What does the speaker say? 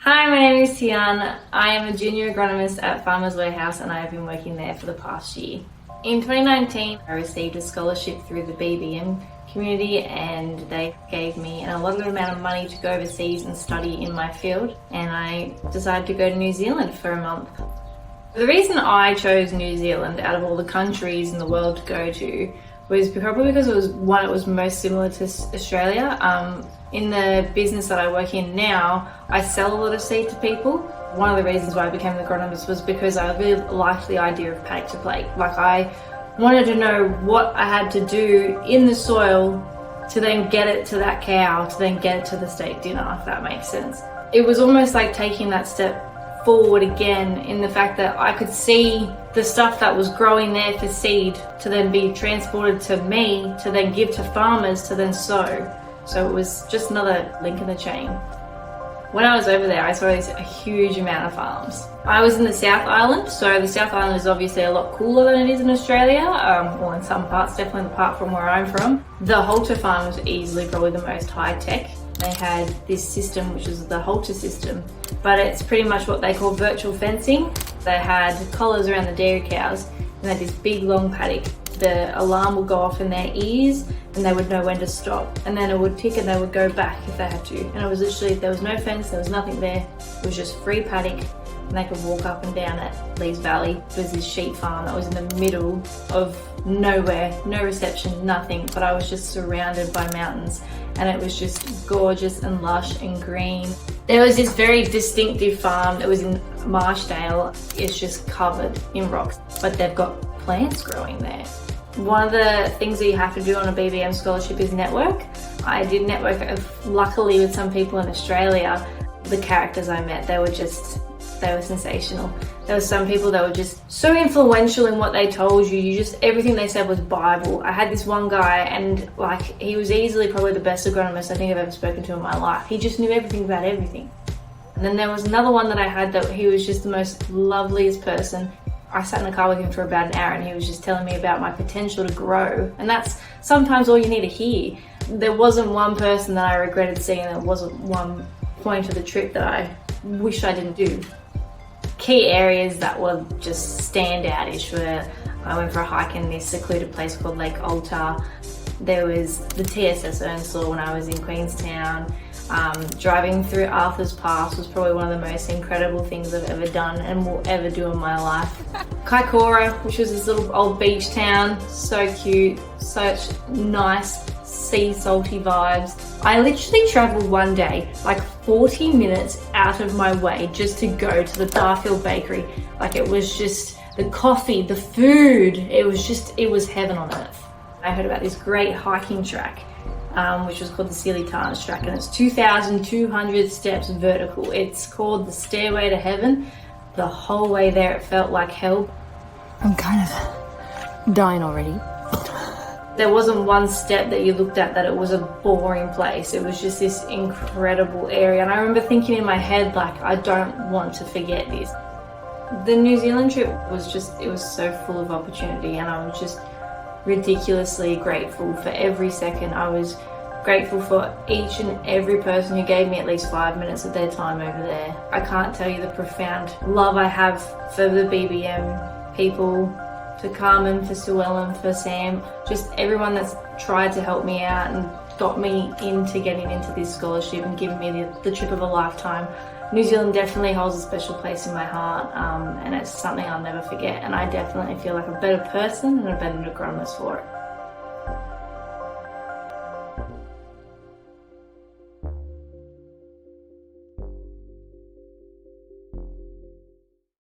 Hi, my name is Tiarne. I am a junior agronomist at Farmers Warehouse and I have been working there for the past year. In 2019, I received a scholarship through the BBM community and they gave me an allotted amount of money to go overseas and study in my field, and I decided to go to New Zealand for a month. The reason I chose New Zealand out of all the countries in the world to go to was probably because it was most similar to Australia. In the business that I work in now, I sell a lot of seed to people. One of the reasons why I became an agronomist was because I really liked the idea of paddock to plate. Like, I wanted to know what I had to do in the soil to then get it to that cow, to then get it to the steak dinner, if that makes sense. It was almost like taking that step forward again, in the fact that I could see the stuff that was growing there for seed to then be transported to me, to then give to farmers, to then sow. So it was just another link in the chain. When I was over there, I saw a huge amount of farms. I was in the South Island, so the South Island is obviously a lot cooler than it is in Australia, or in some parts, definitely apart from where I'm from. The halter farm was easily probably the most high tech. They had this system, which is the halter system, but it's pretty much what they call virtual fencing. They had collars around the dairy cows and they had this big long paddock. The alarm would go off in their ears and they would know when to stop, and then it would tick and they would go back if they had to. And it was literally, there was no fence, there was nothing there, it was just free paddock, and they could walk up and down it. Lees Valley was this sheep farm that was in the middle of nowhere, no reception, nothing, but I was just surrounded by mountains and it was just gorgeous and lush and green. There was this very distinctive farm that was in Marshdale. It's just covered in rocks, but they've got plants growing there. One of the things that you have to do on a BBM scholarship is network. I did network, luckily, with some people in Australia. The characters I met, they were sensational. There were some people that were just so influential in what they told you. Everything they said was Bible. I had this one guy, and he was easily probably the best agronomist I think I've ever spoken to in my life. He just knew everything about everything. And then there was another one that I had that he was just the most loveliest person. I sat in the car with him for about an hour and he was just telling me about my potential to grow. And that's sometimes all you need to hear. There wasn't one person that I regretted seeing. There wasn't one point of the trip that I wish I didn't do. Key areas that were just standout-ish were, I went for a hike in this secluded place called Lake Altar. There was the TSS Earnslaw when I was in Queenstown. Driving through Arthur's Pass was probably one of the most incredible things I've ever done and will ever do in my life. Kaikoura, which was this little old beach town, so cute, such nice sea salty vibes. I literally travelled one day, 40 minutes out of my way just to go to the Darfield Bakery. It was just the coffee, the food, it was heaven on earth. I heard about this great hiking track, which was called the Tiarne track, and it's 2,200 steps vertical. It's called the Stairway to Heaven. The whole way there it felt like hell. I'm kind of dying already. There wasn't one step that you looked at that it was a boring place. It was just this incredible area, and I remember thinking in my head, I don't want to forget this. The New Zealand trip was so full of opportunity, and I was just ridiculously grateful for every second. I was grateful for each and every person who gave me at least 5 minutes of their time over there. I can't tell you the profound love I have for the BBM people, for Carmen, for Sue Ellen, for Sam, just everyone that's tried to help me out and got me into getting into this scholarship and giving me the trip of a lifetime. New Zealand definitely holds a special place in my heart, and it's something I'll never forget, and I definitely feel like a better person and a better agronomist for it.